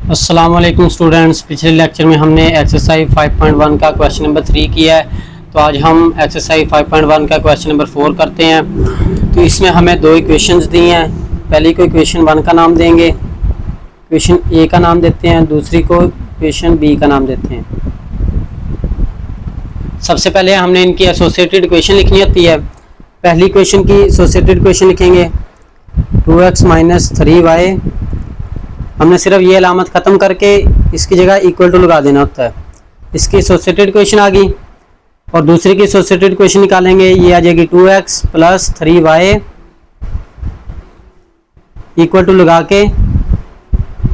अस्सलाम वालेकुम स्टूडेंट्स। पिछले लेक्चर में हमने एक्सरसाइज 5.1 का क्वेश्चन नंबर 3 किया है। तो आज हम एक्सरसाइज 5.1 का क्वेश्चन नंबर 4 करते हैं। तो इसमें हमें दो इक्वेशंस दी हैं। पहली को इक्वेशन 1 का नाम देंगे, इक्वेशन ए का नाम देते हैं, दूसरी को इक्वेशन बी का नाम देते हैं। सबसे पहले हमने इनकी एसोसिएटेड इक्वेशन लिखनी होती है। पहली इक्वेशन की एसोसिएटेड इक्वेशन लिखेंगे 2x - 3y। हमने सिर्फ ये अलामत ख़त्म करके इसकी जगह इक्वल टू लगा देना होता है। इसकी एसोसिएटेड इक्वेशन आ गई और दूसरी की एसोसिएटेड इक्वेशन निकालेंगे। ये आ जाएगी 2x + 3y इक्वल टू लगा के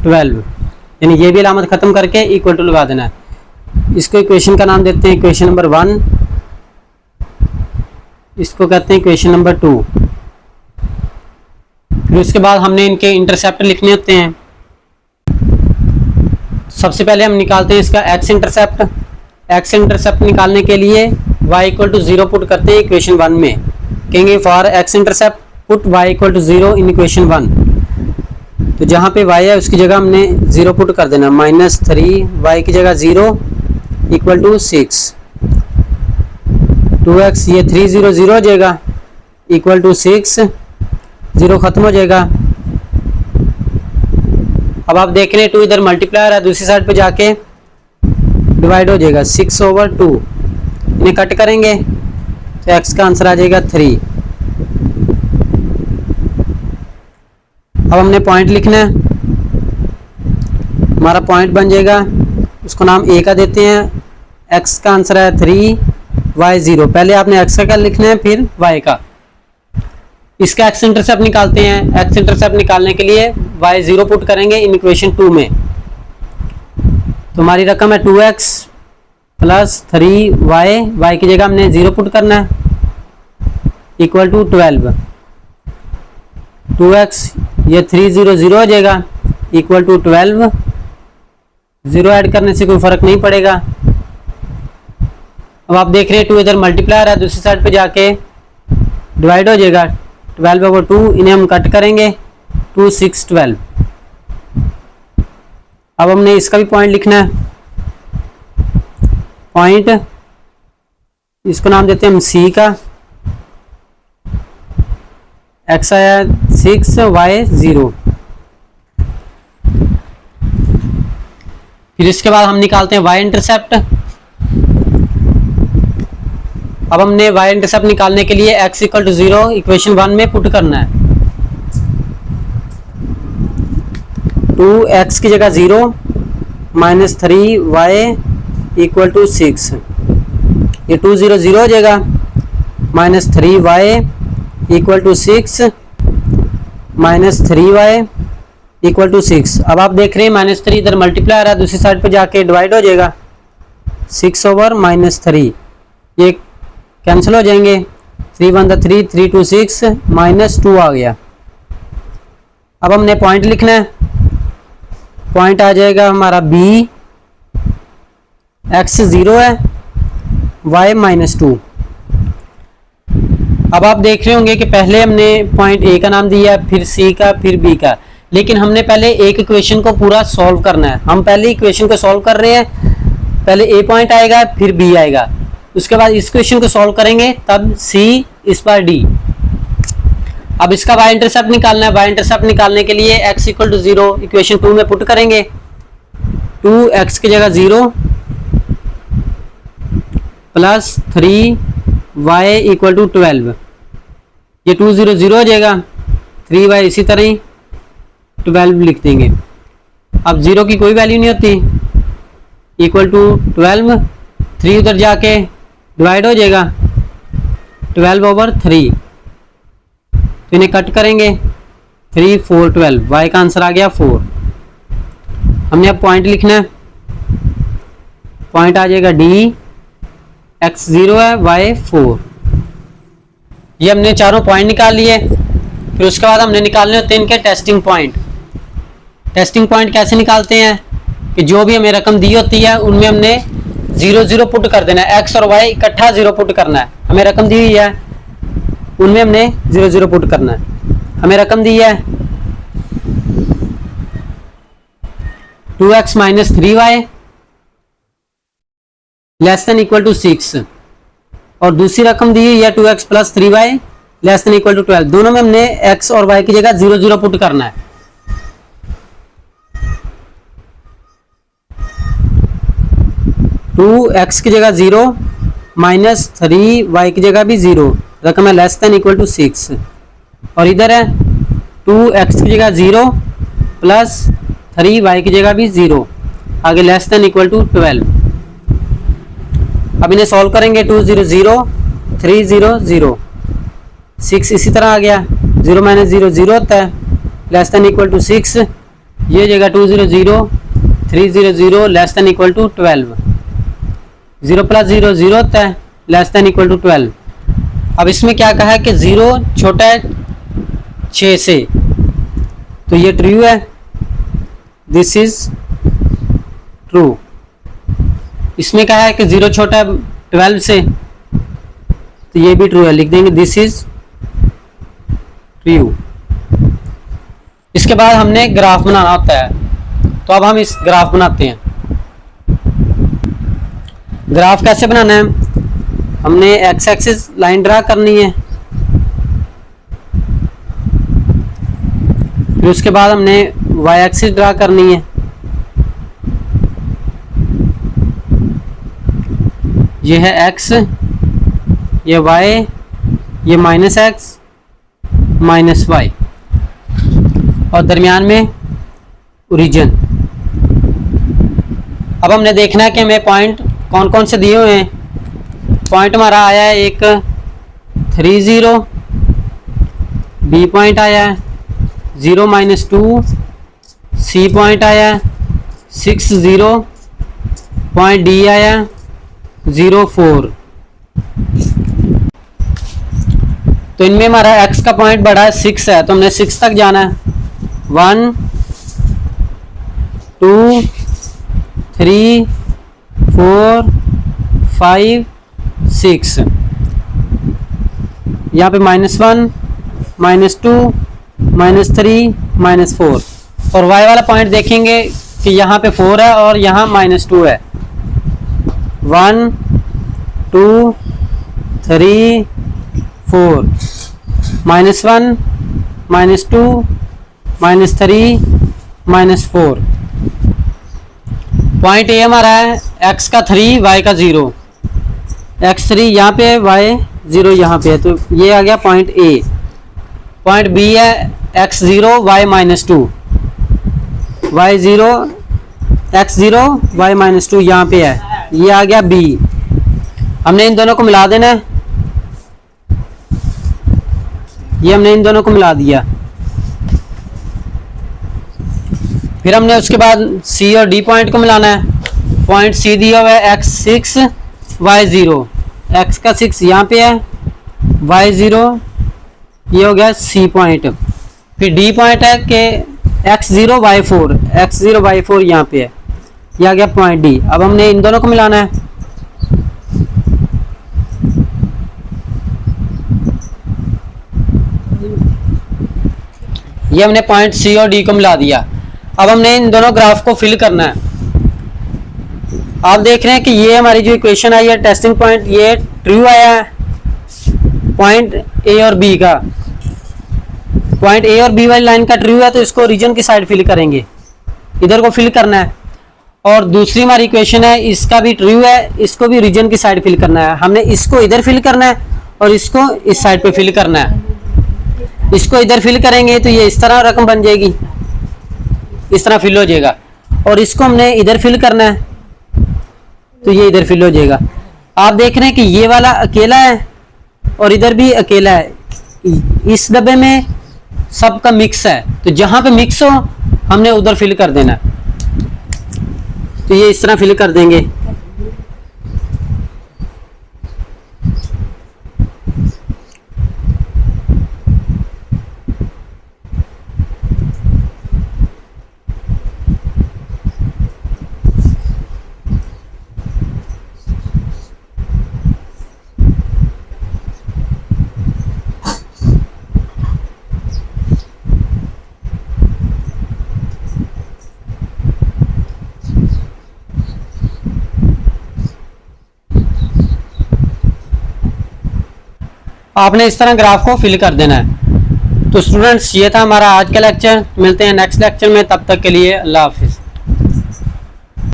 12, यानी ये भी अलामत ख़त्म करके इक्वल टू लगा देना है। इसको इक्वेशन का नाम देते हैं इक्वेशन नंबर 1, इसको कहते हैं इक्वेशन नंबर 2। फिर उसके बाद हमने इनके इंटरसेप्ट लिखने होते हैं। सबसे पहले हम निकालते हैं इसका x इंटरसेप्ट। x इंटरसेप्ट निकालने के लिए y = 0 पुट करते हैं इक्वेशन 1 में। कहेंगे for x intercept put y = 0 in equation 1। तो जहाँ पे y है उसकी जगह हमने 0 पुट कर देना, -3y की जगह 0 = 6। 2x ये 3 0 0 हो जाएगा इक्वल टू 6, 0 खत्म हो जाएगा। अब आप देख रहे हैं 2 इधर मल्टीप्लायर है, दूसरी साइड पे जाके डिवाइड हो जाएगा 6/2। इन्हें कट करेंगे तो x का आंसर आ जाएगा 3। अब हमने पॉइंट लिखना है। हमारा पॉइंट बन जाएगा, उसको नाम a का देते हैं। x का आंसर है 3, y 0। पहले आपने x का क्या लिखना है, फिर y का। इसका x इंटरसेप्ट निकालते हैं। x इंटरसेप्ट निकालने के लिए y 0 पुट करेंगे इन इक्वेशन 2 में। तो हमारी रकम है 2x + 3y, y की जगह हमने 0 पुट करना है इक्वल टू 12। 2x ये 3 0 0 हो जाएगा इक्वल टू 12। 0 ऐड करने से कोई फर्क नहीं पड़ेगा। अब आप देख रहे हैं 2 इधर मल्टीप्लायर है, दूसरी साइड पे जाके डिवाइड हो जाएगा 12/2। इन्हें हम कट करेंगे 2 6 12। अब हमने इसका भी पॉइंट लिखना है। पॉइंट इसको नाम देते हैं हम C का। x आया 6, y 0। फिर इसके बाद हम निकालते हैं y इंटरसेप्ट। अब हमने y इंटरसेप्ट निकालने के लिए x = 0 इक्वेशन 1 में पुट करना है। 2x की जगह 0 -3y = 6। ये 2 0 0 हो जाएगा, -3y = 6 -3y = 6। अब आप देख रहे हैं -3 इधर मल्टीप्लायर है, दूसरी साइड पे जाके डिवाइड हो जाएगा 6/-3। ये कैंसिल हो जाएंगे। 3 1 3, 3 2 6 -2 आ गया। अब हमने पॉइंट लिखना है। पॉइंट आ जाएगा हमारा b, x 0 है, y -2। अब आप देख रहे होंगे कि पहले हमने पॉइंट a का नाम दिया, फिर c का, फिर b का। लेकिन हमने पहले एक इक्वेशन को पूरा सॉल्व करना है। हम पहले इक्वेशन को सॉल्व कर रहे हैं। पहले a पॉइंट आएगा, फिर b आएगा, उसके बाद इस क्वेश्चन को सॉल्व करेंगे, तब C, इस बार D। अब इसका y इंटरसेप्ट निकालना है। y इंटरसेप्ट निकालने के लिए x = 0 इक्वेशन 2 में पुट करेंगे। 2x की जगह 0 + 3y = 12। ये 2 0 0 हो जाएगा, 3y इसी तरह ही 12 लिख देंगे। अब 0 की कोई वैल्यू नहीं होती इक्वल टू 12। 3 उधर जाके डिवाइड हो जाएगा 12/3। तो इन्हें कट करेंगे 3 4 12। y का आंसर आ गया 4। हमने अब पॉइंट लिखना है। पॉइंट आ जाएगा D, x 0 है, y 4। ये हमने चारों पॉइंट निकाल लिए। फिर उसके बाद हमने निकालने होते हैं इनके टेस्टिंग पॉइंट। टेस्टिंग पॉइंट कैसे निकालते हैं कि जो भी हमें रकम दी होती है उनमें हमने 0 0 पुट कर देना है। x और y इकट्ठा 0 पुट करना है। हमें रकम दी हुई है, उनमें हमने 0 0 पुट करना है। हमें रकम दी है 2x minus 3y less than equal to 6, और दूसरी रकम दी हुई है 2x plus 3y less than equal to 12। दोनों में हमने x और y की जगह 0 0 पुट करना है। 2x की जगह 0 माइनस 3y की जगह भी 0, रकम है लेस देन इक्वल टू 6, और इधर है 2x की जगह 0 प्लस 3y की जगह भी 0, आगे लेस देन इक्वल टू 12। अब इन्हें सॉल्व करेंगे। 2 0 0 3 0 0, 6 इसी तरह आ गया, 0 माइनस 0 0 होता है, लेस देन इक्वल टू 6, ये जगह 2 0 0 3 0 0 less than equal to 12, 0 plus 0 0 होता है, लेस देन इक्वल टू 12। अब इसमें क्या कहा है कि 0 छोटा है 6 से, तो ये ट्रू है, दिस इज ट्रू। इसमें कहा है कि 0 छोटा है 12 से, तो ये भी ट्रू है, लिख देंगे दिस इज ट्रू। इसके बाद हमने ग्राफ बनाना होता है, तो अब हम इस ग्राफ बनाते हैं। ग्राफ कैसे बनाना है, हमने एक्स एक्सिस लाइन ड्रा करनी है, फिर उसके बाद हमने वाई एक्सिस ड्रा करनी है, ये है x, ये y, ये माइनस एक्स माइनस वाई, और दरमियान में ओरिजिन। अब हमने देखना है कि हमें पॉइंट कौन कौन से दिए हुए हैं। पॉइंट हमारा आया है एक 3 0, बी पॉइंट आया है 0 माइनस 2, सी पॉइंट आया है 6 0, पॉइंट डी आया 0 4। तो इनमें हमारा x का पॉइंट बड़ा है 6 है, तो हमने 6 तक जाना है। 1 2 3 4 5 6, यहाँ पे -1 -2 -3 -4, और y वाला पॉइंट देखेंगे कि यहाँ पे 4 है और यहाँ -2 है। 1 2 3 4, -1 -2 -3 -4। पॉइंट ए हमारा है x का 3 y का 0, x 3 यहाँ पे है, y 0 यहाँ पे है, तो ये आ गया पॉइंट ए। पॉइंट बी है x 0 y -2, y 0 x 0 y -2 यहाँ पे है, ये आ गया बी। हमने इन दोनों को मिला देना है, ये हमने इन दोनों को मिला दिया। फिर हमने उसके बाद सी और डी पॉइंट को मिलाना है। पॉइंट सी दिया हुआ है x 6 y 0, x का 6 यहाँ पे है, y 0 ये हो गया सी पॉइंट। फिर डी पॉइंट है कि x 0 y 4, x 0 y 4 यहाँ पे है, ये आ गया पॉइंट डी। अब हमने इन दोनों को मिलाना है। ये हमने पॉइंट सी और डी को मिला दिया। अब हमने इन दोनों ग्राफ को फिल करना है। आप देख रहे हैं कि ये हमारी जो इक्वेशन आई है टेस्टिंग पॉइंट, ये ट्रू आया है पॉइंट ए और बी का। पॉइंट ए और बी वाली लाइन का ट्रू है, तो इसको रीजन की साइड फिल करेंगे, इधर को फिल करना है। और दूसरी हमारी इक्वेशन है, इसका भी ट्रू है, इसको भी रीजन की साइड फिल करना है। हमने इसको इधर फिल करना है और इसको इस साइड पे फिल करना है। इसको इधर फिल करेंगे तो ये इस तरह रकम बन जाएगी, इस तरह फिल हो जाएगा। और इसको हमने इधर फिल करना है तो ये इधर फिल हो जाएगा। आप देख रहे हैं कि ये वाला अकेला है और इधर भी अकेला है। इस डब्बे में सबका मिक्स है, तो जहां पे मिक्स हो हमने उधर फिल कर देना। तो ये इस तरह फिल कर देंगे। आपने इस तरह ग्राफ को फिल कर देना है। तो स्टूडेंट्स ये था हमारा आज का लेक्चर, मिलते हैं नेक्स्ट लेक्चर में, तब तक के लिए अल्लाह हाफिज़।